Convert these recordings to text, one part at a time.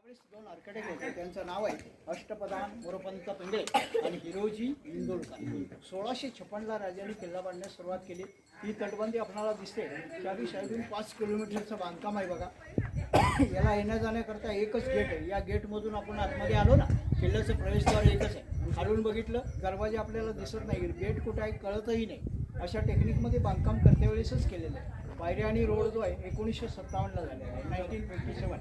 दोन आर्किटेक्ट होते, त्यांचं नाव आहे अष्टप्रधान मोरपंत पिंगळे आणि हिरोजी इंदोरकर. 1656ला राजांनी किल्ला बांधण्यास सुरुवात केली. ही तटबंदी आपल्याला दिसते. चारी साईडून 5 किलोमीटरचं बांधकाम आहे बघा. याला येण्या जाण्याकरता एकच गेट आहे. या गेटमधून आपण आतमध्ये आलो ना, किल्ल्याचं प्रवेशद्वार एकच आहे. खालून बघितलं दरवाजे आपल्याला दिसत नाही, गेट कुठं आहे कळतही नाही. अशा टेक्निकमध्ये बांधकाम करतेवेळेसच केलेलं आहे. पायऱ्या आणि रोड जो आहे 1957ला झालेला आहे, 1957.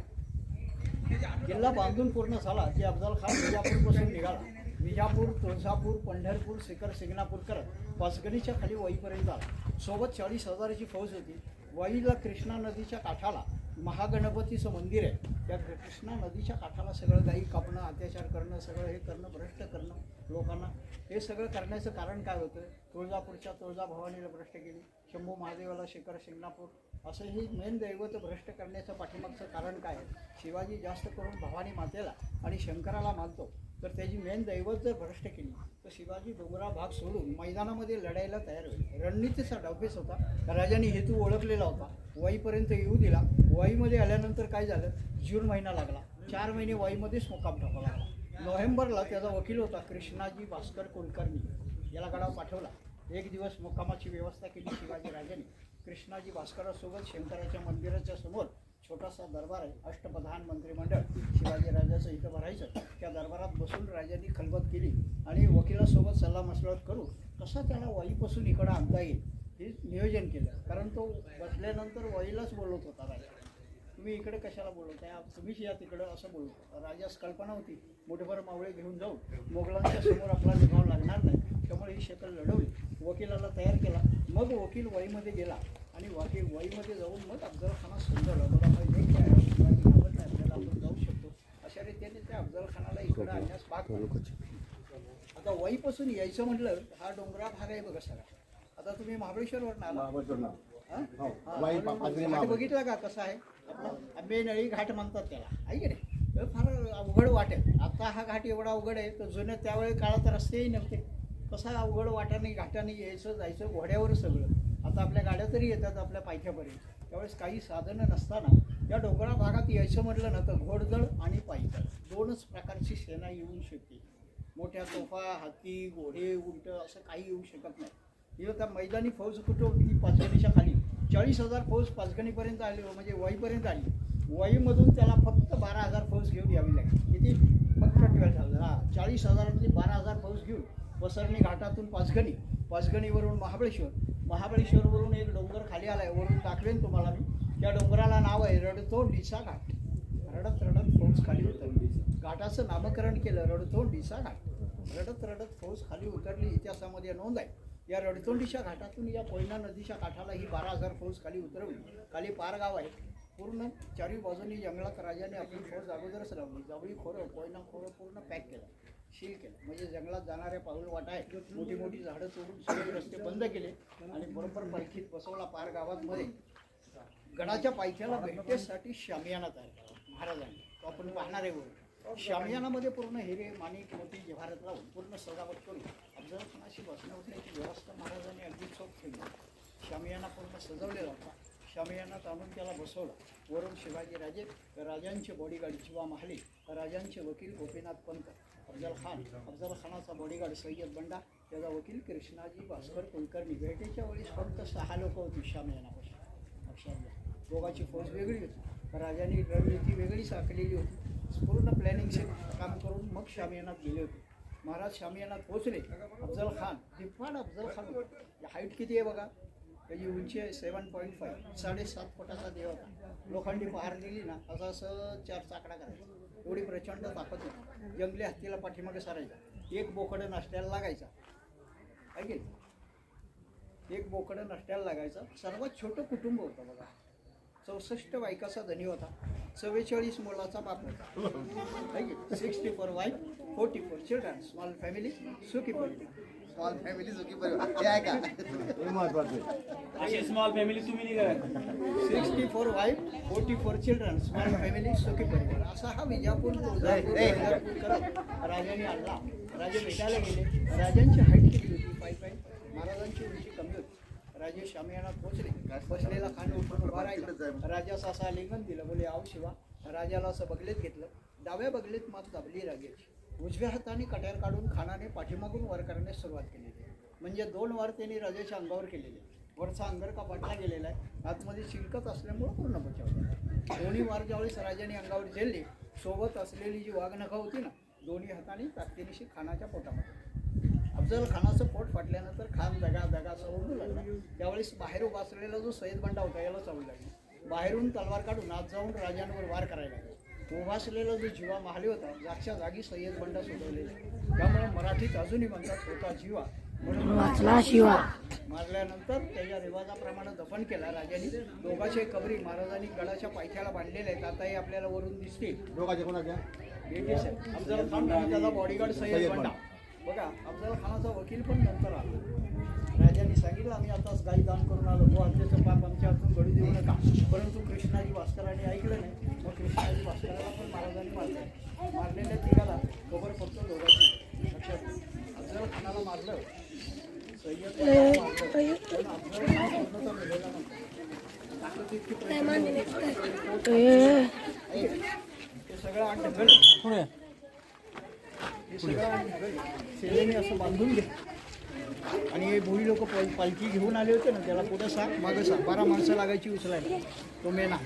किल्ला बांधून पूर्ण झाला की अफजल खान विजापूरपासून निघाला. विजापूर, तुळजापूर, पंढरपूर, सिकर, सिंगणापूर करत पाचगणीच्या खाली वाईपर्यंत आला. सोबत 40,000ची फौज होती. वाईला कृष्णा नदीच्या काठाला महागणपतीचं मंदिर आहे. त्या कृष्णा नदीच्या काठाला सगळं गाई कापणं, अत्याचार करणं, सगळं हे करणं, भ्रष्ट करणं लोकांना, हे सगळं करण्याचं कारण काय होतं? तुळजापूरच्या तुळजाभवानीला भ्रष्ट केली, शंभू महादेवाला शिखर शिंगणापूर असं हे मेन दैवत भ्रष्ट करण्याचं पाठीमागचं कारण काय आहे? शिवाजी जास्त करून भवानी मातेला आणि शंकराला मानतो, तर त्याची मेन दैवत जर भ्रष्ट केली तर शिवाजी डोंगरा भाग सोडून मैदानामध्ये लढायला तयार होईल. रणनीतीचा डावपेच होता. राजांनी हेतू ओळखलेला होता. वाईपर्यंत येऊ दिला. वाईमध्ये आल्यानंतर काय झालं? जून महिना लागला. 4 महिने वाईमध्येच मुक्काम टाकावा लागला. नोव्हेंबरला त्याचा वकील होता कृष्णाजी भास्कर कुलकर्णी, याला गडाव पाठवला. 1 दिवस मुक्कामाची व्यवस्था केली शिवाजी राजांनी. कृष्णाजी भास्करासोबत शंकराच्या मंदिराच्या समोर छोटासा दरबार आहे. अष्टप्रधान मंत्रिमंडळ शिवाजी राजाचं इथं भरायचं. त्या दरबारात बसून राजांनी खलबत केली आणि वकिलासोबत सल्लामसलत करून कसं त्याला वाईपासून इकडं आणता येईल हे नियोजन केलं. कारण तो बसल्यानंतर वाईलाच बोलत होता राजा, तुम्ही इकडे कशाला बोलवताय, तुम्हीच या तिकडं असं बोलत होता. राजास कल्पना होती मोठेभर मावळे घेऊन जाऊन मोगलांच्या समोर आपला निभाव लागणार नाही, त्यामुळे ही शक्कल लढवली. वकिलाला तयार केला. मग वकील वाईमध्ये गेला आणि वाईमध्ये जाऊन मग अफजल खानास समजवलं, बघा माहिती काय आपल्याला आपण जाऊ शकतो. अशा रीतीने त्या अफजल खानाला इकडं आणण्यास भाग पाडलं. आता वाईपासून यायचं म्हटलं, हा डोंगरा भाग आहे बघा सगळा. आता तुम्ही महाबळेश्वरवरून आला, बघितला का कसा आहे? आंबे नळी घाट म्हणतात त्याला, आहे की नाही? तर फार अवघड वाट आहे. आता हा घाट एवढा अवघड आहे, तर जुन्या त्यावेळी काळात रस्तेही नव्हते. कसा अवघड वाटाने घाटाने यायचं जायचं, घोड्यावर सगळं. आता आपल्या गाड्या तरी येतात आपल्या पायथ्यापर्यंत. त्यावेळेस काही साधनं नसताना या डोंगरा भागात यायचं म्हटलं ना, तर घोडदळ आणि पायदळ 2च प्रकारची सेना येऊ शकते. मोठ्या तोफा, हत्ती, घोडे, उंट असं काही येऊ शकत नाही. ही आता मैदानी फौज कुठं होती? पाचगणीच्या खाली 40,000 फौज पाचगणीपर्यंत आली, म्हणजे वाईपर्यंत आली. वाईमधून त्याला फक्त 12,000 फौज घेऊन यावी लागली. किती? फक्त 12,000. 40,000तली 12,000 फौज घेऊन पसरणी घाटातून पाचगणी, पाचगणीवरून महाबळेश्वरवरून एक डोंगर खाली आला आहे, वरून दाखवेन तुम्हाला मी. त्या डोंगराला नाव आहे रडतोंडीचा घाट. रडत रडत फौज खाली उतरली. घाटाचं नामकरण केलं रडतोंडीचा घाट. रडत रडत फौज खाली उतरली, इतिहासामध्ये नोंद आहे. या रडतोंडीच्या घाटातून या कोयना नदीच्या काठाला ही 12,000 फौज खाली उतरवली. खाली पारगाव आहे. पूर्ण चारी बाजूनी जंगलात राजाने आपली फौज अगोदरच लावली. जावळी खोरं, कोयना खोरं पूर्ण पॅक केलं, सील केलं. म्हणजे जंगलात जाणाऱ्या पाऊल वाटा आहे, मोठी मोठी झाडं तोडून सगळे रस्ते बंद केले आणि बरोबर पालखीत बसवला पार गावातमध्ये. गडाच्या पायथ्याला भेटेसाठी शामियाना तयार केला महाराजांनी. तो आपण पाहणार आहे वर. शामियानामध्ये पूर्ण हिरे, माणिक, मोती, जवाहरात लावून पूर्ण सजावट करून अफजल खानाशी बसण्याची व्यवस्था महाराजांनी अगदी चोख केली. शामियाना पूर्ण सजवलेला होता. शामियानात आणून त्याला बसवलं. वरून शिवाजी राजे, राजांचे बॉडीगार्ड जीवा महाले, राजांचे वकील गोपीनाथ पंत, अफजल खानाचा बॉडीगार्ड सय्यद बंडा, त्याचा वकील कृष्णाजी भास्कर कुलकर्णी. भेटीच्या वेळेस फक्त 6 लोक होती शामियानापासून. लक्षात घ्या, दोघांची फौज वेगळी होती. राजांनी रणनीती वेगळीच आखलेली होती. पूर्ण प्लॅनिंगचे काम करून मग शामियानात गेले होते. महाराज शामियानात पोहोचले. अफजल खान, दिफाड अफजल खान. हाईट किती आहे बघा? त्याची उंची आहे 7.5, 7.5 फुटाचा देव होता. लोखंडी पहार दिली ना, असं 4 चाकडा करायचा. एवढी प्रचंड ताकद होती. जंगली हत्तीला पाठीमागे सारायचा. एक बोकडं नसट्याला लागायचा, ऐकेल, एक बोकडं नसट्याला लागायचं. सर्वात छोटं कुटुंब होतं बघा. 64 बायकाचा धनी होता. 44 मुलाचा बाप होता. 64 वाईफ, 44 चिल्ड्रन. स्मॉल फॅमिली सुखी परिवार. स्मॉल फॅमिली सुखी परिवार हे आहे का? हे महत्वाचं. अशी स्मॉल फॅमिली तुम्ही नाही करा. 64 वाईफ, 44 चिल्ड्रन. स्मॉल फॅमिली सुखी परिवार. असा हा विजापूर करत राजाने आणला. राजे भेटायला गेले. राजांची हाईट किती होती? 5'5". महाराजांची उंची कमी होती. राजे शामियानात पोहोचले. बसलेला खान उठून उभा राहिला. राजास असा लिंगन दिलं, बोले आव शिवा. राजाला असं बगलेत घेतलं. डाव्या बगलीत मात दाबली राजाची उजव्या हाताने कट्यार काढून खानाने पाठीमागून वार करण्यास सुरुवात केलेली आहे. म्हणजे 2 वार त्यांनी राजाच्या अंगावर केलेले. वरचा अंगर कपाटला गेलेला आहे, आतमध्ये चिलकत असल्यामुळं पूर्ण बचावला. दोन्ही वार ज्यावेळेस राजाने अंगावर झेलले, सोबत असलेली जी वाघनखं होती ना, दोन्ही हाताने ताकदीनिशी खानाच्या पोटामध्ये. अफजल खानाचं पोट फाटल्यानंतर खान दगा दगा ओरडू लागला. त्यावेळेस बाहेर उभा असलेला जो सय्यद बंडा होता याला चावू लागला. बाहेरून तलवार काढून आत जाऊन राजांवर वार करायला लागला. उभा असलेला जो जीवा महाली होता, जागच्या जागी सय्यद बंडा सोडवलेला. त्यामुळे मराठीत अजूनही म्हणतात होता जीवा म्हणून वाचला शिवा. मारल्यानंतर त्याच्या रिवाजाप्रमाणे दफन केला राजांनी. दोघांचे कबरी महाराजांनी गडाच्या पायथ्याला बांधलेले आहेत. आताही आपल्याला वरून दिसतील. दोघांचे कोणाच्या अफजल खान आणि त्याचा बॉडीगार्ड सय्यद बंडा. बघा, अफजल खानाचा वकील पण नंतर आला. राजांनी सांगितलं आम्ही आताच गाई दान करून आलो, गो हत्येचं पाप आमच्या हातून घडू देऊ नका. परंतु कृष्णाजी भास्करांनी ऐकलं नाही. मग कृष्णाजी भास्कराला पण महाराजांनी मारलं. मारलेल्या तिघाला खबर फक्त दोघांची. लक्षात अफजल खानाला मारलं, सय्यद बंडाला मारलं, पण अफजल खान पूर्णतः मेलेला नव्हता. ताकद इतकी हे सगळं आठ ढकल पुढे हे सगळं सेलेने असं बांधून घेतलं. आणि हे भोई लोक पालखी घेऊन आले होते ना, त्याला पुढं सांग मागं सांग 12 माणसं लागायची उचलायला. तो मेना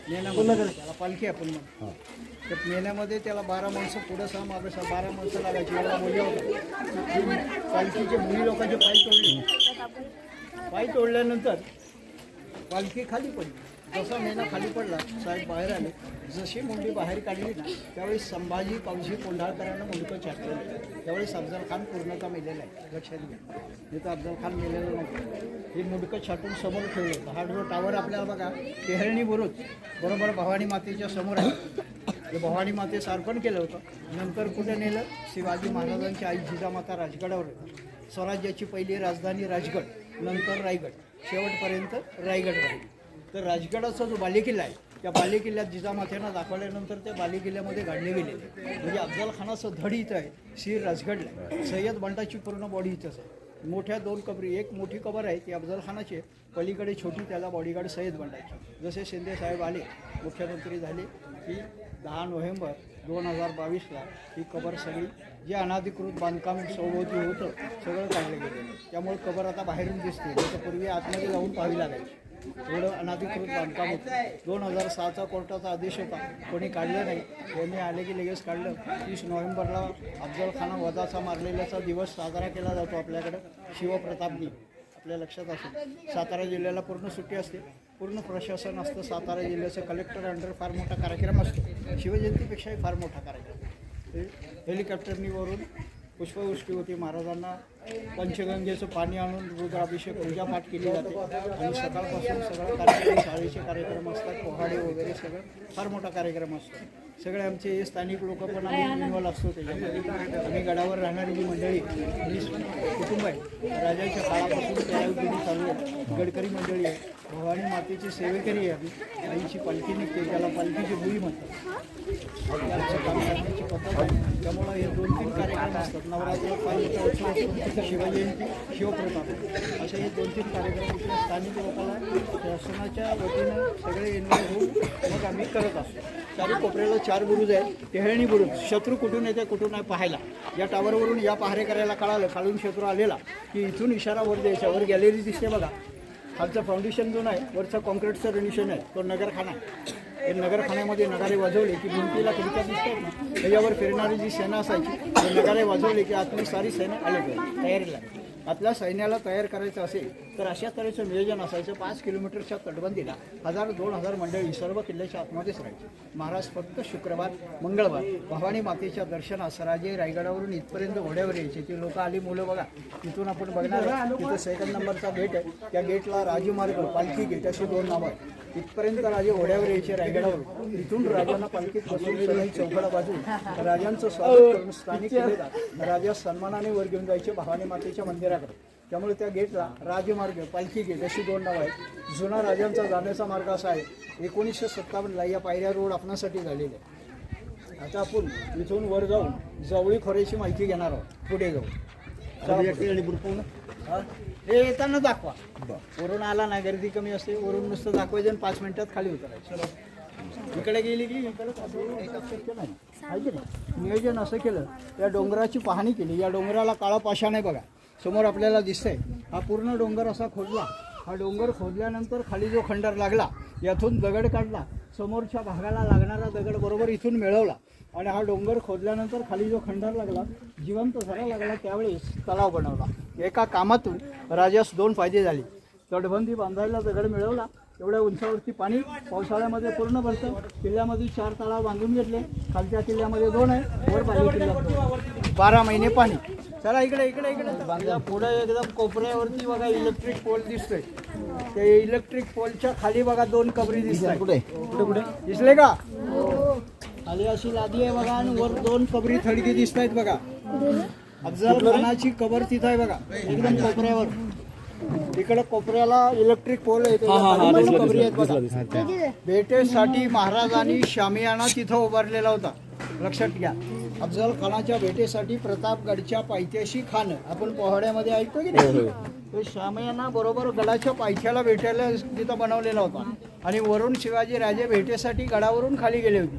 त्याला पालखी आपण मग तर मेन्यामध्ये त्याला 12 माणसं पुढं सांग मागं सांग 12 माणसं लागायची. एवढा बोलला होता. पालखीचे भोई लोकांचे पाय तोडल्यानंतर पालखी खाली पडली. जसा मेना खाली पडला, साहेब बाहेर आले. जशी मुंडी बाहेर काढली ना, त्यावेळी संभाजी पावशी कोंढाळकरांना मुंडकं छाटलं. त्यावेळी अफजल खान पूर्णतः मेलेला आहे. लक्षात घ्या, नाही तर अफजल खान मेलेलं नव्हतं. हे मुंडकं छाटून समोर ठेवलं होतं. हा जो टावर आपल्याला बघा, टेहळणी बुरुज बरोबर भवानी मातेच्या समोर आहे. हे भवानी मातेचं अर्पण केलं होतं. नंतर कुठे नेलं? शिवाजी महाराजांची आई जिजामाता राजगडावर. स्वराज्याची पहिली राजधानी राजगड, नंतर रायगड, शेवटपर्यंत रायगड राहील. तर राजगडाचा जो बालेकिल्ला आहे, त्या बालेकिल्ल्यात जिजामात्यांना दाखवल्यानंतर त्या बालेकिल्ल्यामध्ये गाडले गेले. म्हणजे अफजल खानाचं धड इथं आहे, शिर राजगडला. सय्यद बंडाची पूर्ण बॉडी इथंच आहे. मोठ्या 2 कबरी, एक मोठी कबर आहे ती अफजल खानाची आहे, पलीकडे छोटी त्याला बॉडीगार्ड सय्यद बंडाची. जसे शिंदे साहेब आले, मुख्यमंत्री झाले की 10 नोव्हेंबर 2022ला ही कबर सगळी जे अनाधिकृत बांधकाम सभोवती होतं सगळं काढलं गेलेलं. त्यामुळे कबर आता बाहेरून दिसते. त्याच्यापूर्वी आतमध्ये जाऊन पाहावी लागायची. एवढं अनाधिकृत बांधकाम होतं. 2007चा कोर्टाचा आदेश होता, कोणी काढलं नाही. यांनी आले की लगेच काढलं. 30 नोव्हेंबरला अफजल खान वधाचा मारलेल्याचा दिवस साजरा केला जातो आपल्याकडं शिवप्रतापनी. आपल्या लक्षात असेल, सातारा जिल्ह्याला पूर्ण सुट्टी असते, पूर्ण प्रशासन असतं. सातारा जिल्ह्याचं कलेक्टर अंडर फार मोठा कार्यक्रम असतो. शिवजयंतीपेक्षाही फार मोठा कार्यक्रम. हेलिकॉप्टरनी वरून पुष्पवृष्टी होती. महाराजांना पंचगंगेचं पाणी आणून रुद्राभिषेक पूजापाठ केली जाते. आणि सकाळपासून सगळा कार्यक्रम, शाळेचे कार्यक्रम असतात, पोहाडे वगैरे सगळं फार मोठा कार्यक्रम असतो. सगळे आमचे स्थानिक लोक पण आम्ही इन्व्हॉल्व असतो त्याच्यामध्ये. आम्ही गडावर राहणारी जी मंडळी, कुटुंब आहे, राजाच्या काळापासून त्यावेळी चालू आहे. गडकरी मंडळी आहे, भवानी मातेची सेवेकरी आहे. आम्ही आईची पालखी निघते, त्याला पालखीची भुई म्हणतात. काम करण्याची पद्धत आहे. त्यामुळं हे 2-3 कार्यक्रम असतात. नवरात्र, पालखीचा उत्सव असतो, शिवजयंती, शिवप्रताप, असे हे 2-3 कार्यक्रम इथल्या स्थानिक लोकांना शासनाच्या वतीनं सगळे इन्व्हॉल्व होऊन मग आम्ही करत असतो. चारी कोपऱ्याला 4 बुरुज आहेत. टेहळणी बुरुज, शत्रू कुठून येते कुठून नाही पाहायला. या टावरवरून या पहारे करायला कळालं, खालून शत्रू आलेला की इथून इशारा वर द्यायचा. वर गॅलरी दिसते बघा, खालचं फाउंडेशन जो आहे, वरचं कॉन्क्रीटचं रेनिशन आहे, तो नगरखाना आहे. हे नगरखान्यामध्ये नगारे वाजवले की भिंतीला खिडक्या दिसतात ना, त्याच्यावर फिरणारी जी सेना असायची, ते नगारे वाजवले की आतली सारी सैन्य आले तयारीला. आपल्या सैन्याला तयार करायचं असेल तर अशा तऱ्हेचं नियोजन असायचं. 5 किलोमीटरच्या तटबंदीला 1000-2000 मंडळी सर्व किल्ल्याच्या आतमध्येच राहायची. महाराज फक्त शुक्रवार, मंगळवार भवानी मातेच्या दर्शनास राजे रायगडावरून इथपर्यंत घोड्यावर यायचे. ती लोक आली, मुलं बघा. तिथून आपण बघणार, तिथं 2nd नंबरचा गेट आहे, त्या गेटला राजमार्ग, पालखी गेट अशी 2 नावं आहेत. इथपर्यंत राजे घोड्यावर यायचे रायगडावरून. तिथून राजांना पालखीत बसून सगळी चौघडा बाजून राजांचं स्वागत करून स्थानिक किल्लेदार राजा सन्मानाने वर घेऊन जायचे भवानी मातेच्या मंदिराकडे. त्यामुळे त्या गेटला राजमार्ग, पालखी गेट अशी 2 नावं आहेत. जुना राजांचा जाण्याचा मार्ग असा आहे. 1957ला या पायऱ्या रोड आपणासाठी झालेले आहे. आता आपण इथून वर जाऊन जवळी खोऱ्याची माहिती घेणार आहोत. पुढे जाऊ. हे येताना दाखवा. वरून आला ना, गर्दी कमी असते. वरून नुसतं दाखवायचं आणि 5 मिनिटात खाली उतरायचं. इकडे गेली की इकडे शक्य नाही आहे की नाही. नियोजन असं केलं, या डोंगराची पाहणी केली. या डोंगराला काळा पाषाण आहे बघा, समोर आपल्याला दिसतंय. हा पूर्ण डोंगर असा खोदला. हा डोंगर खोदल्यानंतर खाली जो खंडर लागला, यातून दगड काढला, समोरच्या भागाला लागणारा दगड बरोबर इथून मिळवला आणि हा डोंगर खोदल्यानंतर खाली जो खंडर लागला, जिवंत झाला लागला, त्यावेळेस तलाव बनवला. एका कामातून राजास 2 फायदे झाले. तटबंदी बांधायला दगड मिळवला, एवढ्या उंचावरती पाणी पावसाळ्यामध्ये पूर्ण भरतं. किल्ल्यामध्ये 4 तलाव बांधून घेतले. खालच्या किल्ल्यामध्ये 2 आहे, वर बाली किल्ल्यात 2. 12 महिने पाणी. चला इकडे इकडे इकडे पुढे एकदम कोपऱ्यावरती बघा इलेक्ट्रिक पोल दिसतोय. ते इलेक्ट्रिक पोलच्या खाली बघा 2 कबरी दिसतात. कुठे कुठे कुठे दिसले का? खाली अशी लादी आहे बघा आणि वर 2 कबरी थडगी दिसत आहेत बघा. अफजल खानाची कबर तिथं आहे बघा, एकदम कोपऱ्यावर. इकडे कोपऱ्याला इलेक्ट्रिक पोल आहे, त्याच्या 2 कबरी आहेत बघा. भेटेसाठी महाराजांनी शामियाना तिथं उभारलेला होता, लक्षात घ्या. अफजल खानाच्या भेटेसाठी प्रतापगडच्या पायथ्याशी खान आपण पोहड्यामध्ये ऐकतो की नाही, तो शामियाना बरोबर गडाच्या पायथ्याला भेटायला तिथं बनवलेला होता. आणि वरून शिवाजी राजे भेटेसाठी गडावरून खाली गेले होते.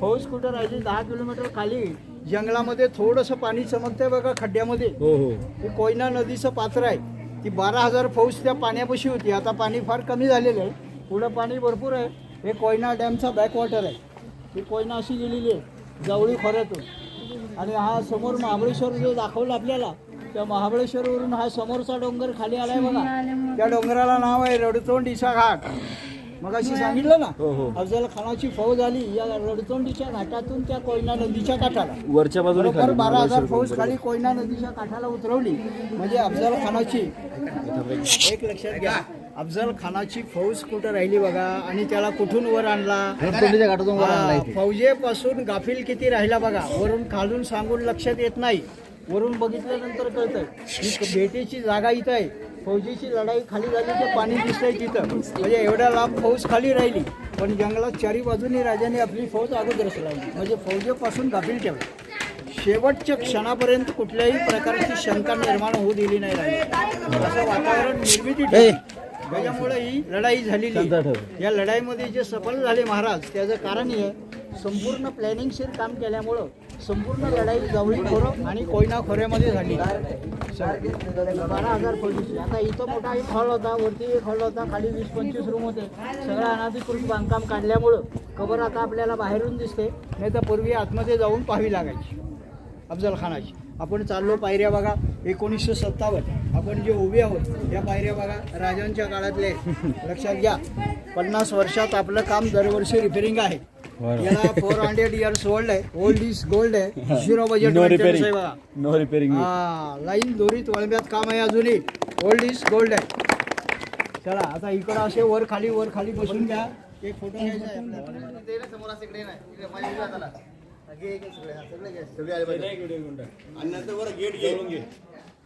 फौज कुठं राहिली 10 किलोमीटर खाली जंगलामध्ये थोडंसं पाणी चमकतंय बघा खड्ड्यामध्ये. हे कोयना नदीचं पात्र आहे. ती 12,000 फौज त्या पाण्यापाशी होती. आता पाणी फार कमी झालेलं आहे, पुढं पाणी भरपूर आहे. हे कोयना डॅमचा बॅकवॉटर आहे. ही कोयना अशी गेलेली आहे जावळी खोऱ्यातून. आणि हा समोर महाबळेश्वर जो दाखवला आपल्याला, त्या महाबळेश्वरवरून हा समोरचा डोंगर खाली आलाय बघा. त्या डोंगराला नाव आहे रडतोंडीचा घाट. मग अशी सांगितलं ना, अफजल खानाची फौज आली या रडतोंडीच्या घाटातून त्या कोयना नदीच्या काठाला. वरच्या बाजूला 12,000 फौज खाली कोयना नदीच्या काठाला उतरवली. म्हणजे अफजल खानाची, एक लक्षात घ्या, अफजल खानाची फौज कुठं राहिली बघा. आणि त्याला कुठून वर आणला, फौजेपासून गाफील किती राहिला बघा. वरून खालून सांगून लक्षात येत नाही, वरून बघितल्यानंतर कळतंय. ही भेटीची जागा इथं आहे. फौजीची लढाई खाली झाली तर पाणी दिसतंय तिथं. म्हणजे एवढ्या लांब फौज खाली राहिली, पण जंगलात 4ही बाजूनी राजाने आपली फौज अगोदरच लावली. म्हणजे फौजेपासून गाफील ठेवली. शेवटच्या क्षणापर्यंत कुठल्याही प्रकारची शंका निर्माण होऊ दिली नाही राहिली. असं वातावरण निर्मिती ठेवली. त्याच्यामुळे ही लढाई झालेली. या लढाईमध्ये जे सफल झाले महाराज, त्याचं कारण हे संपूर्ण प्लॅनिंगशीर काम केल्यामुळं संपूर्ण लढाई जवळी खोरं आणि कोयना खोऱ्यामध्ये झाली. 12,000 फौजीची. आता इथं मोठा एक हॉल होता, वरती एक हॉल होता, खाली 20-25 रूम होते. सगळं अनाधिकृत बांधकाम काढल्यामुळं कबर आता आपल्याला बाहेरून दिसते, नाही तर पूर्वी आतमध्ये जाऊन पाहावी लागायची अफजल खानाची. आपण चाललो पायऱ्या बघा 1957. आपण जे उभे आहोत या पायऱ्या बघा राजांच्या काळातले. लक्षात घ्या, 50 वर्षात आपलं काम दरवर्षी रिपेरिंग आहे. याला 400 इयर्स ओल्ड आहे. ओल्ड इज गोल्ड आहे. 0 बजेट आहे बघा. No repairing. हा, लाईन दोरीत वळब्यात काम आहे अजूनही. ओल्ड इज गोल्ड आहे. चला आता इकडं असे वर खाली बसून घ्या. एक फोटो घ्यायचा आहे आपल्याला. समोर असं इकडे नाही, माझ्या उजव्या हाताला. सगळे आले पाहिजे. आणि नंतर वर गेट घे.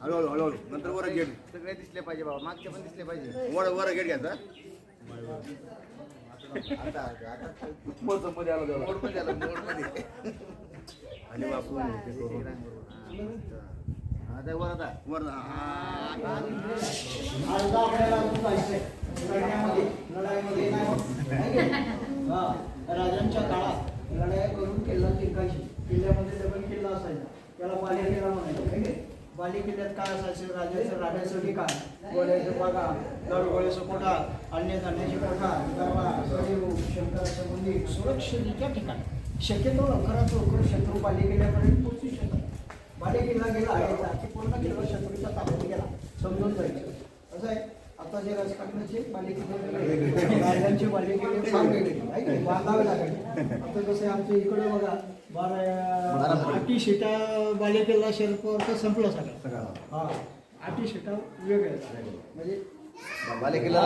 हळूहळू नंतर वर गेट सगळे दिसले पाहिजे बाबा, मागचे पण दिसले पाहिजे. वर गेट घ्यायचा. आता मोडमध्ये आला मोडमध्ये. आणि बापू आता वर राजांच्या काळात लढाई करून किल्ला जिंकायची. किल्ल्यामध्ये डबल किल्ला असायचा, त्याला बाले किल्ला म्हणायचे. बाली किल्ल्यात काय असायचं, राजाचं राहण्याचं ठिकाण, गोळ्याचं बागा, दरगोळ्याचं कोठा, अन्य धान्याची कोठा, दरबार, सजीव, शंकराचं मंदिर, सुरक्षितेच्या ठिकाण. शक्यतो लवकर शत्रू बाली किल्ल्यापर्यंत पोहोचू शकतात. बाली किल्ला गेला की पूर्ण किल्ला शत्रूच्या ताब्यात गेला समजून जायचं. असं आहे. आता जे राजकारणाचे बाली किल्ले, राजांचे बाली किल्ले फार वेगळे बांधावे लागेल. आता कसं आमच्या इकडे बघा 80 शिटा बाली किल्ला शरद पवारचा संपला सगळा. हा, 80 शिटा वेगळ्या म्हणजे बाली किल्ला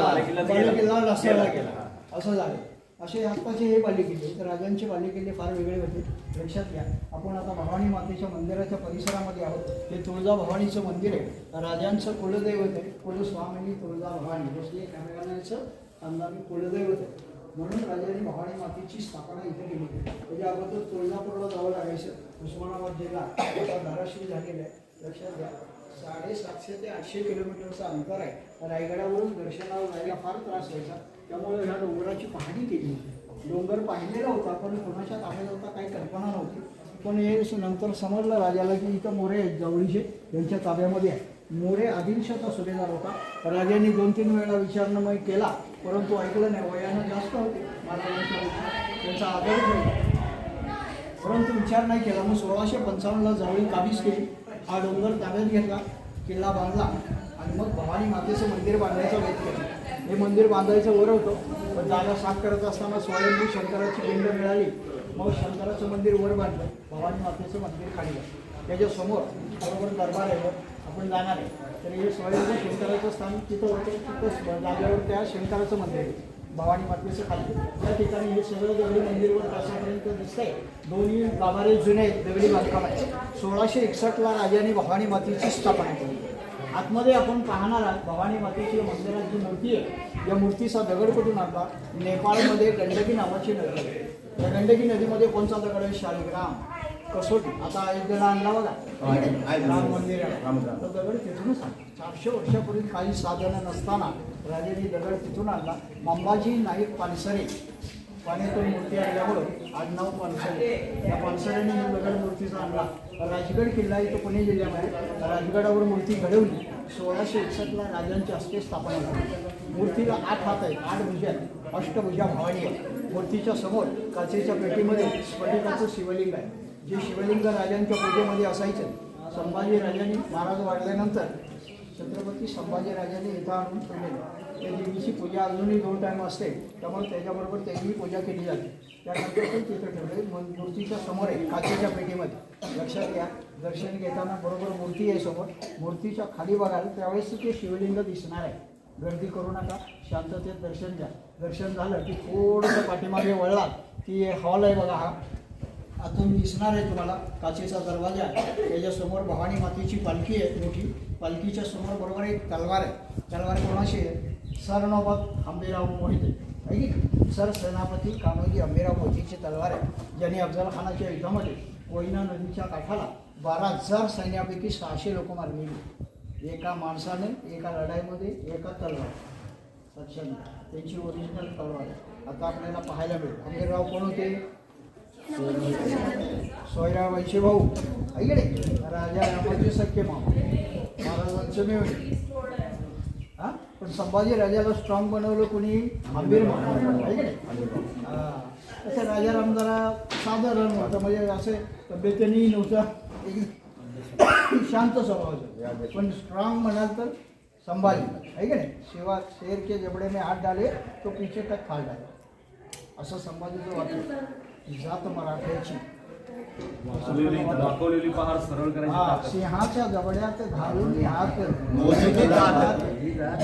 रस्त्याला गेला असं झालं. असे आत्ताचे हे बाली किल्ले, तर राजांचे बाली किल्ले फार वेगळे होते. लक्षात घ्या. आपण आता भवानी मातेच्या मंदिराच्या परिसरामध्ये आहोत. हे तुळजा भवानीचं मंदिर आहे. राजांचं कुलदैवत आहे. कुलस्वामिनी तुळजा भवानी बसली कॅमेराचं अंदाजे कुलदैवत आहे. म्हणून राजांनी भवानी मातेची स्थापना इथे केली. त्याच्या अगोदर तुळजापूरला जावं लागायचं. उस्मानाबाद जिल्हा आता धाराशिव झालेला आहे. लक्षात घ्या. 750 ते 800 किलोमीटरचं अंतर आहे. रायगडावरून दर्शनाला जायला फार त्रास व्हायचा. त्यामुळे ह्या डोंगराची पाहणी केली होती. डोंगर पाहिलेला होता पण कोणाच्या ताब्यात होता काही कल्पना नव्हती. पण हे नंतर समजलं राजाला की इथं मोरे आहेत जवळीचे त्यांच्या ताब्यामध्ये आहे. मोरे आदिलशाचा सुभेदार होता. राजाने 2-3 वेळा विचारणमय केला परंतु ऐकलं नाही. वयानं जास्त होते महाराजांच्या, त्यांचा आदर नाही परंतु विचार नाही केला. मग 1655ला जवळी काबीज केली. हा डोंगर ताब्यात घेतला, किल्ला बांधला आणि मग भवानी मातेचं मंदिर बांधायचं वेध केलं. हे मंदिर बांधायचं वर होतं पण जागा साफ करत असताना स्वयंभू शंकराची पिंड मिळाली. मग शंकराचं मंदिर वर बांधलं, भवानी मातेचं मंदिर खाली बांधलं. त्याच्यासमोर बरोबर दरबार आहे, आपण जाणार आहे तर हे स्वयंभू शंकराचं स्थान तिथं होतं. तिथं जागेवर त्या शंकराचं मंदिर आहे, भवानी मातेचं खाली. त्या ठिकाणी हे सगळं दगडी मंदिरवर कशापर्यंत दिसतंय. दोन्ही गाभारे जुने दगडी बांधकाम आहे. 1661ला राजाने भवानी मातेची स्थापना केली. आतमध्ये आपण पाहणार आहात भवानी मातेची मंदिरात जी मूर्ती आहे या मूर्तीचा दगड कुठून आणला. नेपाळमध्ये गंडकी नावाची नदी आहे. या गंडकी नदीमध्ये कोणचा दगड आहे. शालिग्राम कसोटी. आता अयोध्येला आणला बघा राम मंदिर आहे, तो दगड तिथूनच आणला. 400 वर्षापूर्वी काही साधनं नसताना राजाने दगड तिथून आणला. मंबाजी नाईक पानसरे पाण्यातून मूर्ती आणल्यामुळं आडनाव पानसरे, या पानसरेने ही दगड मूर्तीचा आणला. राजगड किल्ला इथं पुणे जिल्ह्यामध्ये राजगडावर मूर्ती घडवली. 1661ला राजांच्या हस्ते स्थापना झाली. मूर्तीला 8 हात आहेत, 8 भुजा, अष्टभुजा भवानी आहे. मूर्तीच्या समोर काचेच्या पेटीमध्ये स्फटिकाचं शिवलिंग आहे. जे शिवलिंग राजांच्या पूजेमध्ये असायचं. संभाजी राजांनी महाराज वाढल्यानंतर छत्रपती संभाजी राजांनी इथं आणून ठेवलेलं. त्या देवीची पूजा अजूनही 2 टाईम असते त्यामुळे त्याच्याबरोबर त्याची पूजा केली जाते. त्यानंतर ते तिथं ठेवले. मूर्तीच्या समोर आहे काचेच्या पेटीमध्ये. लक्षात घ्या, दर्शन घेताना बरोबर मूर्ती आहे समोर. मूर्तीच्या खाली बघाल त्यावेळेस ते शिवलिंग दिसणार आहे. गर्दी करू नका, शांततेत दर्शन घ्या. दर्शन झालं की थोडंसं पाठीमागे वळलात की हॉल आहे बघा, हा आतून दिसणार आहे तुम्हाला. काचेचा दरवाजा आहे, त्याच्यासमोर भवानी मातेची पालखी आहे मोठी. पालखीच्या समोर बरोबर एक तलवार आहे. तलवार कोणाशी आहे. सरनौबत आंबेराव मोहिते आहे की सर सेनापती कान्होजी आंबेराव मोहितेची तलवार आहे. ज्यांनी अफजल खानाच्या युद्धामध्ये कोयना नदीच्या काठाला 12,000 सैन्यापैकी 600 लोक मारलेली. एका माणसाने एका लढाईमध्ये एका तलवार. लक्षात घ्या, त्यांची ओरिजिनल तलवार आहे. आता आपल्याला पाहायला मिळेल. आंबेराव कोण होते. सोयराबाईचे भाऊ ऐकले. राजा रामाचे सख्खे मामा, महाराजांचे मेवणे. हां, पण संभाजी राजाला स्ट्रॉंग बनवलं कोणी. आंबेर मामा ऐकले. तसं राजाराम जरा साधारण होतं, म्हणजे असे तब्येतीने नव्हता, शांत स्वभावाचं. पण स्ट्रॉंग म्हणाल तर संभाजी आहे की नाही. शिवा शेर के जबडे में हात डाले तो पीछे तक खाल डाले, असं संभाजीचं वाक्य. जात मराठ्याची दाखवलेली पहार सरळ करायची. सिंहाच्या जबड्यात घालून हात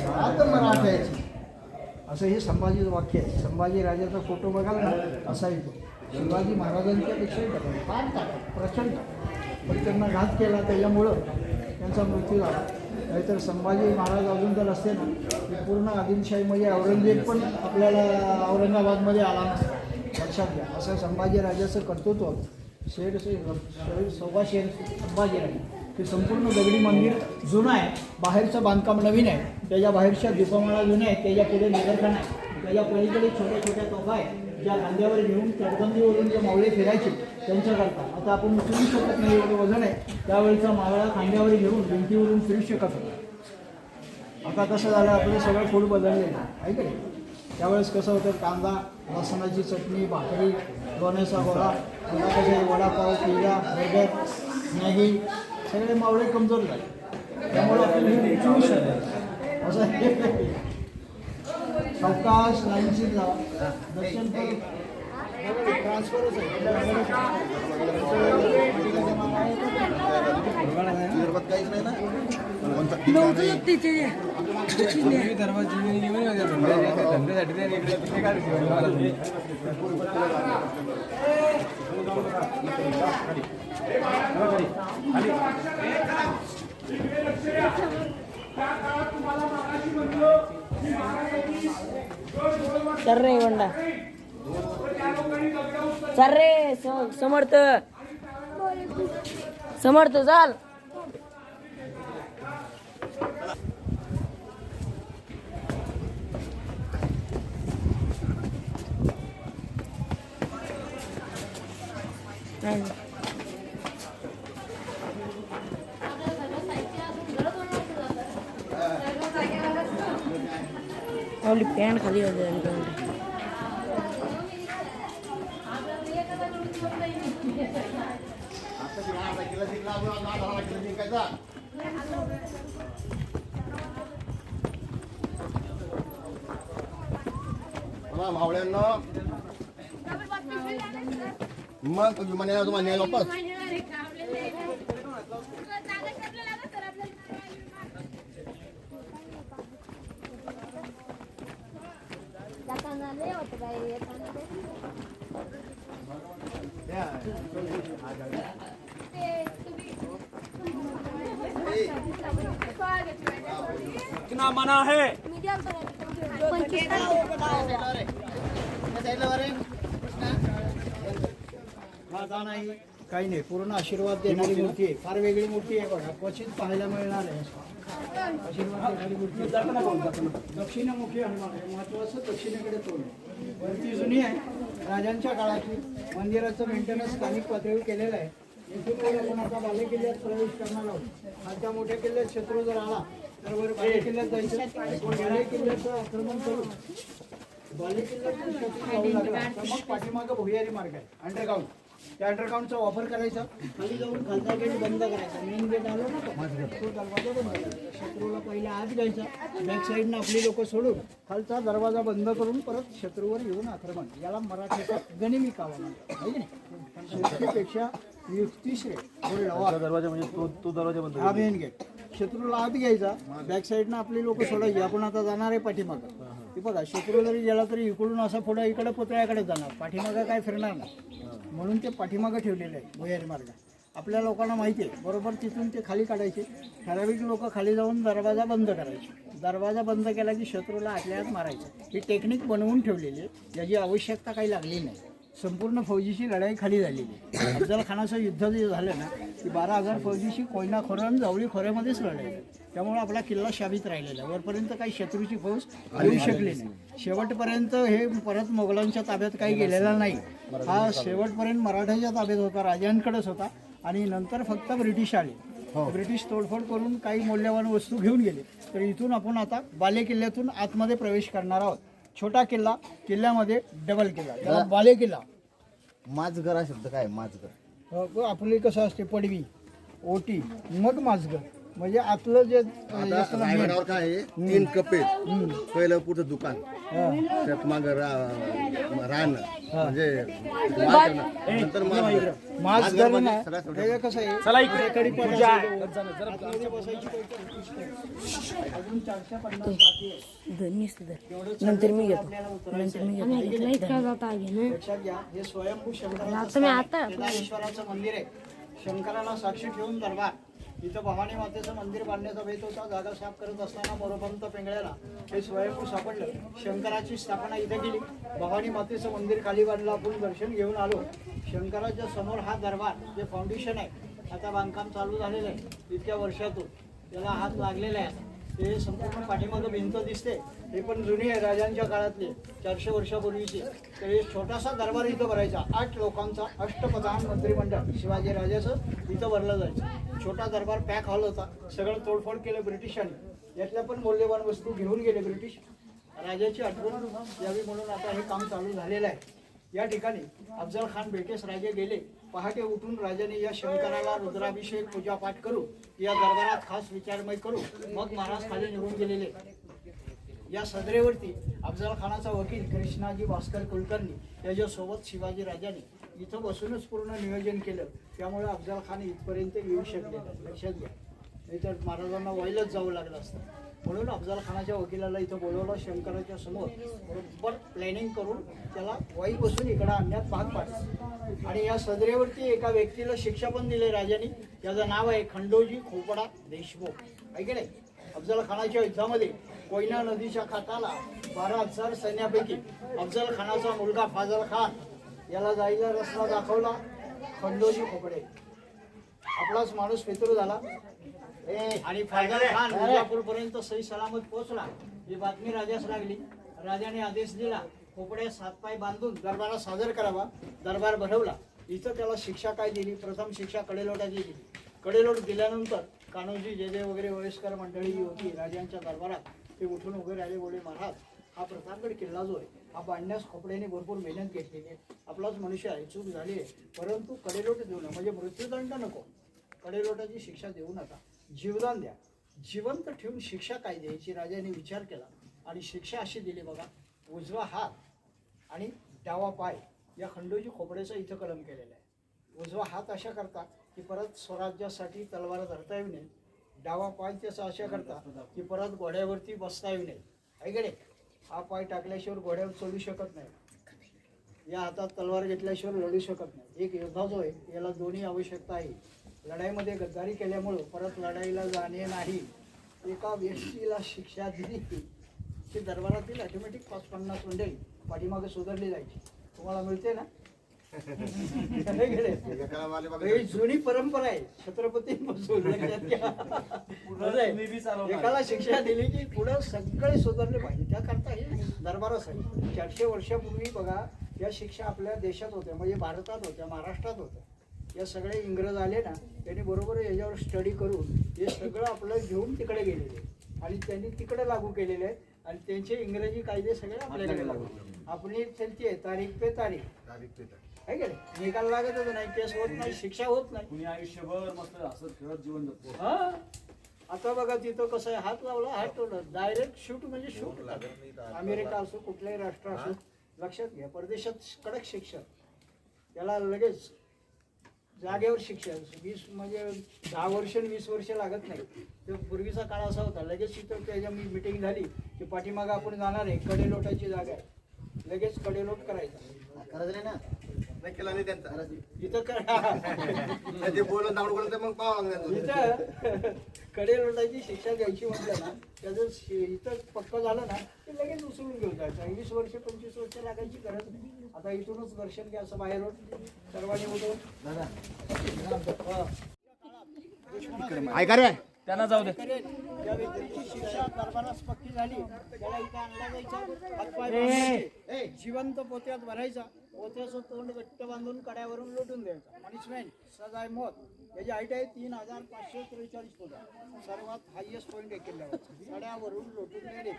जात मराठ्याची, असं हे संभाजीचं वाक्य आहे. संभाजी राजाचा फोटो बघाल ना असा येतो. शिवाजी महाराजांच्या पेक्षाही डबल फार ताकद प्रचंड, पण त्यांना घात केला त्याच्यामुळं त्यांचा मृत्यू झाला. नाहीतर संभाजी महाराज अजून तर असते ना की पूर्ण आदिलशाहीमध्ये औरंगजेब पण आपल्याला औरंगाबादमध्ये आला नसता. लक्षात घ्या, असं संभाजी राजाचं कर्तृत्व. शेर सव्वा शेर संभाजी राजे. ते संपूर्ण दगडी मंदिर जुनं आहे, बाहेरचं बांधकाम नवीन आहे. त्याच्या बाहेरच्या दीपमाळा जुन्या आहेत, त्याच्या पुढे निदर्शन आहे. त्याच्या पलीकडे छोट्या छोट्या तोफा आहे ज्या खांद्यावर घेऊन तटबंदीवरून जे मावळे फिरायचे त्यांच्याकरता. आता आपण उचलू शकत नाही, एवढं वजन आहे. त्यावेळेचा मावळा खांद्यावर घेऊन भिंतीवरून फिरू शकत होता. आता कसं झालं, आपलं सगळं फूड बदललेलं आहे की नाही. त्यावेळेस कसं होतं, कांदा, लसणाची चटणी, भाकरी, लोण्याचा गोळा, आता कसे वडापाव, पिझ्झा, बर्गर, मॅगी, सगळे मावळे कमजोर झाले. त्यामुळे आपण हे उचलू शकतो असं. सावकाश लाईनशीट जावा, दर्शन करून ट्रान्सफरच आहे. काहीच नाही ना. चल रे वंडा, चल रे समर्थ, समर्थ चाल. नाही. आपली पॅन्ट खाली होते. मावळ्यांना मग विमानाला तुम्हाला न्याय वापस कितना मना है नाही काही नाही, पूर्ण आशीर्वाद देणारी मूर्ती आहे. फार वेगळी मूर्ती आहे बघा, क्वचित पाहायला मिळणार आहे. आशीर्वाद देणारी मूर्ती दक्षिणमुखी हनुमान आहे. महत्वाचं दक्षिणेकडे तोंड. मूर्ती जुनी आहे, राजांच्या काळातली. मंदिराचं मेंटेनन्स स्थानिक पातळीवर केलेलं आहे. इथून आपण आता बाले किल्ल्यात प्रवेश करणार आहोत. खालच्या मोठ्या किल्ल्यात शत्रू जर आला तर वर बाले किल्ल्यात जायचं. बाले किल्ल्याचं आक्रमण करून बाले किल्ल्यातून शत्रू जाऊ लागला तर मग पाठीमागं भुयारी मार्ग आहे, अंडरग्राऊंड. त्या अंडरग्राऊंडचा वापर करायचा. खाली जाऊन खालचा गेट बंद करायचा. मेन गेट आलो ना तो दरवाजा बंद करायचा. शत्रूला पहिले आत घ्यायचा, बॅक साईडनं आपली लोक सोडून खालचा दरवाजा बंद करून परत शत्रूवर येऊन आक्रमण. याला मराठीचा गनिमी कावा म्हणतात, आहे की नाही. शत्रूपेक्षा युक्तिश्रेय दरवाजा म्हणजे तो दरवाजा बंद हा मेन गेट. शत्रूला आत घ्यायचा, बॅक साईडनं आपली लोक सोडायची. आपण आता जाणार आहे पाठीमागं. ते बघा, शत्रू जरी गेला तरी इकडून असा पुढे इकडे पुतळ्याकडे जाणार, पाठीमागं काय फिरणार नाही. म्हणून ते पाठीमागं ठेवलेलं आहे भुयारी मार्ग. आपल्या लोकांना माहिती आहे, बरोबर तिथून ते खाली काढायचे. ठराविक लोक खाली जाऊन दरवाजा बंद करायचे. दरवाजा बंद केला की शत्रूला आतल्या आत मारायचं. ही टेक्निक बनवून ठेवलेली आहे, याची आवश्यकता काही लागली नाही. संपूर्ण फौजीची लढाई खाली झालेली. अफजल खानाचं युद्ध जे झालं ना, की 12,000 फौजीशी कोयना खोरं आणि जावळी खोऱ्यामध्येच लढाई. त्यामुळे आपला किल्ला शाबित राहिलेला. वरपर्यंत काही शत्रूची फौज येऊ शकली नाही. शेवटपर्यंत हे परत मोगलांच्या ताब्यात काही गेलेला नाही. हा शेवटपर्यंत मराठ्याच्या ताब्यात होता, राजांकडेच होता. आणि नंतर फक्त ब्रिटिश आले. ब्रिटिश तोडफोड करून काही मौल्यवान वस्तू घेऊन गेले. तर इथून आपण आता बाले किल्ल्यातून आतमध्ये प्रवेश करणार आहोत. छोटा किल्ला, किल्ल्यामध्ये डबल किल्ला, त्याला बाले किल्ला. माझगर हा शब्द काय? माझगर आपली कसं असते, पडवी, ओटी, मग माझगर. म्हणजे आतलं जे रायगडावर काय आहे, 3 कप्पे. पहिलं पुढचं दुकान, त्यात माग रान, म्हणजे नंतर माझगर नाही. हे कसं आहे, चला इकडे कडीपत्ता आतमध्ये बसायची अजून 450 बाकी आहे. नंतर मी घेतो. लक्षात घ्या, हे स्वयंभू शंकराचं मंदिर आहे. शंकराला साक्षी ठेवून दरबार. इथं भवानी मातेचं मंदिर बांधण्याचा बेत होता. जागा साफ करत असताना मोरोपंत पेंगळ्याला हे स्वयंभू सापडलं. शंकराची स्थापना इथे केली. भवानी मातेचं मंदिर खाली बांधलं. आपण दर्शन घेऊन आलो. शंकराच्या समोर हा दरबार जे फाउंडेशन आहे, आता बांधकाम चालू झालेलं आहे. इतक्या वर्षातून त्याला हात लागलेला आहे. ते संपूर्ण पाठीमागं भिंत दिसते, हे पण जुनी आहे, राजांच्या काळातली, 400 वर्षापूर्वीची. तर एक छोटासा दरबार इथं भरायचा. 8 लोकांचा अष्टप्रधान मंत्रिमंडळ शिवाजी राजाचं इथं भरलं जायचं. छोटा दरबार, पॅक हॉल होता. सगळं तोडफोड केलं ब्रिटिशांनी. यातल्या पण मौल्यवान वस्तू घेऊन गेले ब्रिटिश. राजाची आठवण यावी म्हणून आता हे काम चालू झालेलं आहे. या ठिकाणी अफजल खान बेटेस राजे गेले. पहाटे उठून राजाने या शंकराला रुद्राभिषेक पूजापाठ करू, या दरबारात खास विचारमय करू, मग महाराज खाली निघून गेलेले. या सदरेवरती अफजल खानाचा वकील कृष्णाजी भास्कर कुलकर्णी याच्यासोबत शिवाजी राजाने इथं बसूनच पूर्ण नियोजन केलं. त्यामुळे अफजल खान इथपर्यंत येऊ शकले नाही. लक्षात घ्या, नाही तर महाराजांना व्हायलाच जावं लागलं असतं. म्हणून अफजल खानाच्या वकिलाला इथं बोलवलं. शंकराच्या समोर बरोबर प्लॅनिंग करून त्याला वाई बसून इकडं आणण्यात भाग पाडला. आणि या सदरेवरती एका व्यक्तीला शिक्षा पण दिली राजांनी. त्याचं नाव आहे खंडोजी खोपडा देशमुख. ऐक नाही, अफजल खानाच्या युद्धामध्ये कोयना नदीच्या काठाला 12,000 सैन्यापैकी अफजल खानाचा मुलगा फाजल खान याला जायला रस्ता दाखवला खंडोजी खोपडे. आपलाच माणूस पितृ झाला. आणि फाजल खान विजापूर पर्यंत सही सलामत पोहोचला. ही बातमी राजास लागली. राजाने आदेश दिला, खोपड्यात 7 पाय बांधून दरबारात सादर करावा. दरबार भरवला. इथं त्याला शिक्षा काय दिली? प्रथम शिक्षा कडेलोटाची दिली. कडेलोट दिल्यानंतर कान्होजी जे वगैरे वयस्कर मंडळी होती राजांच्या दरबारात, ते उठून उभे राहिले, बोलले महाराज हा प्रतापगड किल्ला जो आहे हा बांधण्यास खोपड्याने भरपूर मेहनत घेतलेली आहे, आपलाच मनुष्य आहे, चूक झाली आहे, परंतु कडेलोट देऊ नये, म्हणजे मृत्यूदंड नको, कडेलोटाची शिक्षा देऊ नका, जीवदान द्या. जिवंत ठेवून शिक्षा काय द्यायची राजाने विचार केला आणि शिक्षा अशी दिली बघा. उजवा हात आणि डावा पाय या खंडोजी खोपड्याचं इथं कलम केलेलं आहे. उजवा हात अशा करता की परत स्वराज्यासाठी तलवार धरता येऊ नये, डावा पाय त्याचा अशा करता की परत घोड्यावरती बसता येऊ नये. ऐकडे हा पाय टाकल्याशिवाय घोड्यावर चढू शकत नाही, या हातात तलवार घेतल्याशिवाय लढू शकत नाही. एक योद्धा जो आहे याला दोन्ही आवश्यकता आहे. लढाईमध्ये गद्दारी केल्यामुळं परत लढाईला जाणे नाही. एका व्यक्तीला शिक्षा दिली की दरबारातील ऑटोमॅटिक 5-50 मंडळी पाठीमागे सुधारली जायची. तुम्हाला मिळते ना? ही जुनी परंपरा आहे छत्रपतींपासून. एकाला शिक्षा दिली की पुढे सगळे सुधारले पाहिजे. त्याकरता हे दरबारासाठी 400 वर्षापूर्वी बघा या शिक्षा आपल्या देशात होत्या, म्हणजे भारतात होत्या, महाराष्ट्रात होत्या. या सगळे इंग्रज आले ना, त्यांनी बरोबर याच्यावर स्टडी करून हे सगळं आपलं घेऊन तिकडे गेलेले आणि त्यांनी तिकडे लागू केलेले आहे आणि त्यांचे इंग्रजी कायदे सगळे आपल्याकडे लागू. आपली त्यांची आहे तारीख पे तारीख आहे का नाही? निकाल लागतच नाही, केस होत नाही, शिक्षा होत नाही. कुणी आयुष्यभर मस्त हसत खेळत जीवन जगतो. हा आता बघा तिथं कसं आहे, हात लावला हात ठेवला, डायरेक्ट शूट म्हणजे शूट. अमेरिका असो कुठलंही राष्ट्र असो, लक्षात घ्या परदेशात कडक शिक्षा, त्याला लगेच जागेवर शिक्षा. 20 म्हणजे 10 वर्ष 20 वर्ष लागत नाही. तर पूर्वीचा काळ असा होता, लगेच इथं त्याच्या मीटिंग झाली की पाठीमागं आपण जाणार आहे, कडेलोटाची जागा आहे, लगेच कडेलोट करायचा. करायचं ना, नाही केला नाही त्यांचा इथं करा ते बोलून दावड तर मग पाहावं लागणार. इथं कडेलोटाची शिक्षा द्यायची म्हटलं ना, त्याचं इथं पक्क झालं ना ते लगेच उचलून घेऊन जायचं. 20 वर्ष 25 वर्ष लागायची गरज नाही. आता इथूनच दर्शन घ्या असं बाहेरून सर्वांनी उठून ऐका रे, त्यांना जाऊ दे. ज्या व्यक्तीची शिक्षा दरबारास पक्की झाली त्याला इथं आणला जायचा, हातपाय बांधायचे, जिवंत पोत्यात भरायचा, पोत्याचं तोंड घट्ट बांधून कड्यावरून लोटून द्यायचा. पनिशमेंट सजाय मौत. याची हाईट आहे 3543 फूट, सर्वात हायएस्ट पॉईंट आहे किल्ल्यावर. कड्यावरून लोटून देणे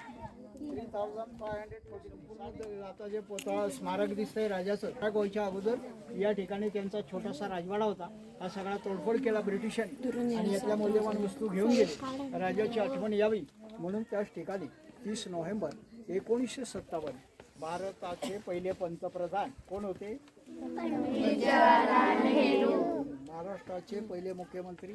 3514. आता जे पोता स्मारक दिसतंय राजाचं, त्या गोयच्या अगोदर या ठिकाणी त्यांचा छोटासा राजवाडा होता. हा सगळा तोडफोड केला ब्रिटिशांनी आणि यातल्या मौल्यवान वस्तू घेऊन गेले. राजाची आठवण यावी म्हणून त्याच ठिकाणी 30 नोव्हेंबर 1957 भारताचे पहिले पंतप्रधान कोण होते? महाराष्ट्राचे पहिले मुख्यमंत्री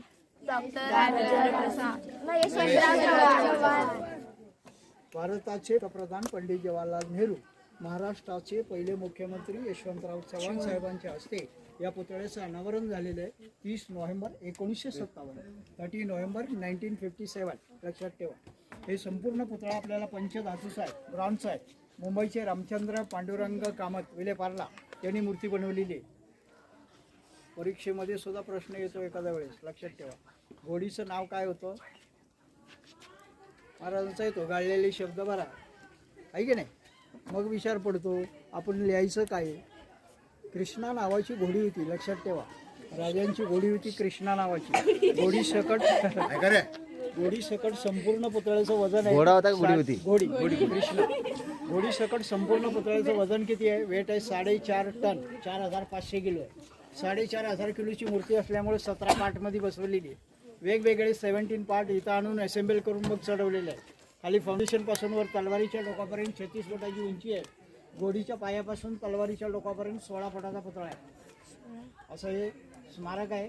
भारताचे प्रधान पंडित जवाहरलाल नेहरू. महाराष्ट्राचे पहिले मुख्यमंत्री यशवंतराव चव्हाण साहेबांच्या हस्ते या पुतळ्याचं अनावरण झालेलं आहे 30 नोव्हेंबर 1957. 30 नोव्हेंबर 1957 लक्षात ठेवा. हे संपूर्ण पुतळा आपल्याला पंचधातूचा आहे, ब्रॉन्झचा आहे. मुंबईचे रामचंद्र पांडुरंग कामत विलेपार्ला यांनी मूर्ती बनवलेली आहे. परीक्षेमध्ये सुद्धा प्रश्न येतो एखाद्या वेळेस, लक्षात ठेवा. घोडीचं नाव काय होतं? महाराजांचा येतो, गाळलेले शब्द भरा, आहे की नाही? मग विचार पडतो आपण लिहायचं काय? कृष्णा नावाची घोडी होती, लक्षात ठेवा. राजांची घोडी होती कृष्णा नावाची. घोडी सकट संपूर्ण पुतळ्याचं वजन आहे. घोडी कृष्णा. घोडी सकट संपूर्ण पुतळ्याचं वजन किती आहे? वेट आहे 4.5 टन, 4500 किलो आहे. 4500 किलोची मूर्ती असल्यामुळे 17 पार्टमध्ये बसवलेली आहे. वेगवेगळे 17 पार्ट इथं आणून असेंबल करून मग चढवलेले आहे. खाली फाउंडेशनपासून वर तलवारीच्या डोकापर्यंत 36 फुटाची उंची आहे. घोडीच्या पायापासून तलवारीच्या डोकापर्यंत 16 फुटाचा पुतळा आहे. असं हे स्मारक आहे.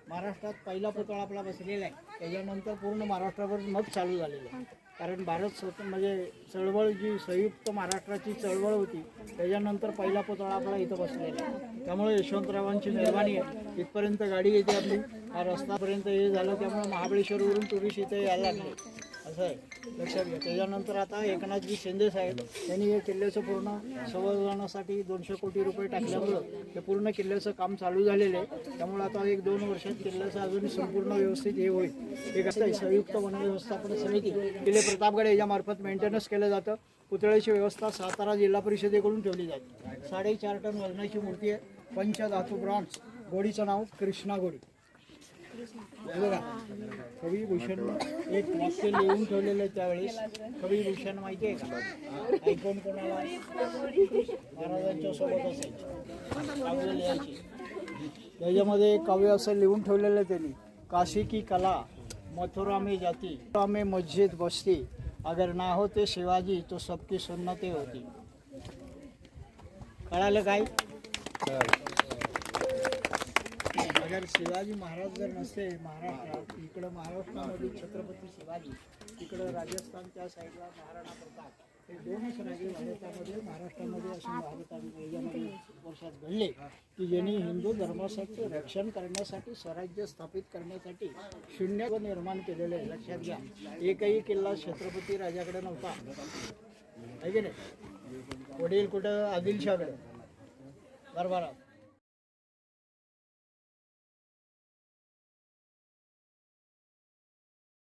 महाराष्ट्रात पहिला पुतळा आपला बसलेला आहे. त्याच्यानंतर पूर्ण महाराष्ट्रावर मग चालू झालेलं आहे. कारण भारत म्हणजे चळवळ जी संयुक्त महाराष्ट्राची चळवळ होती त्याच्यानंतर पहिला पुतळा आपला इथं बसलेला आहे. त्यामुळे यशवंतरावांची मेहरबानी आहे. इथपर्यंत गाडी येते आपली, हा रस्तापर्यंत हे झालं. त्यामुळे महाबळेश्वरवरून टुरिस्ट इथे यायला लागले, असं आहे, लक्षात घ्या. त्याच्यानंतर आता एकनाथजी शिंदे साहेब यांनी हे किल्ल्याचं पूर्ण संवर्धनासाठी 200 कोटी रुपये टाकल्यामुळं हे पूर्ण किल्ल्याचं काम चालू झालेलं आहे. त्यामुळे आता 1-2 वर्षात किल्ल्याचं अजून संपूर्ण व्यवस्थित हे होईल. एक असं संयुक्त वन व्यवस्थापन समिती किल्ले प्रतापगड याच्यामार्फत मेंटेनन्स केलं जातं. पुतळ्याची व्यवस्था सातारा जिल्हा परिषदेकडून ठेवली जाते. 4.5 टन वजनाची मूर्ती आहे. पंचधातू ब्रॉन्झ. गोडीचं नाव कृष्णा गोडी. हे बघा, कवी भूषण एक वाक्य लिहून ठेवलेलं आहे त्यावेळेस. कवी भूषण माहिती आहे का? ऐकून कोणाला महाराजांच्या सोबत असायचे, काव्य लिहायचे. त्याच्यामध्ये काव्य असं लिहून ठेवलेलं आहे त्यांनी. काशी की कला मथुरा में जाती, में मस्जिद बसती, अगर ना होते शिवाजी तो सबकी सुन्नते होती. कळालं काय? अगर शिवाजी महाराज जर नसते महाराष्ट्रात, इकडं महाराष्ट्रामध्ये छत्रपती शिवाजी, तिकडं राजस्थानच्या साईडला महाराणा प्रताप, हे दोनच राजे भारतामध्ये महाराष्ट्रामध्ये असून भारतामध्ये वर्षात घडले की ज्यांनी हिंदू धर्मासाठी रक्षण करण्यासाठी, स्वराज्य स्थापित करण्यासाठी शून्य निर्माण केलेलं आहे. लक्षात घ्या, एकही किल्ला छत्रपती राजाकडे नव्हता, आहे की नाही? वडील कुठं? आदिलशाहकडे दरबारात.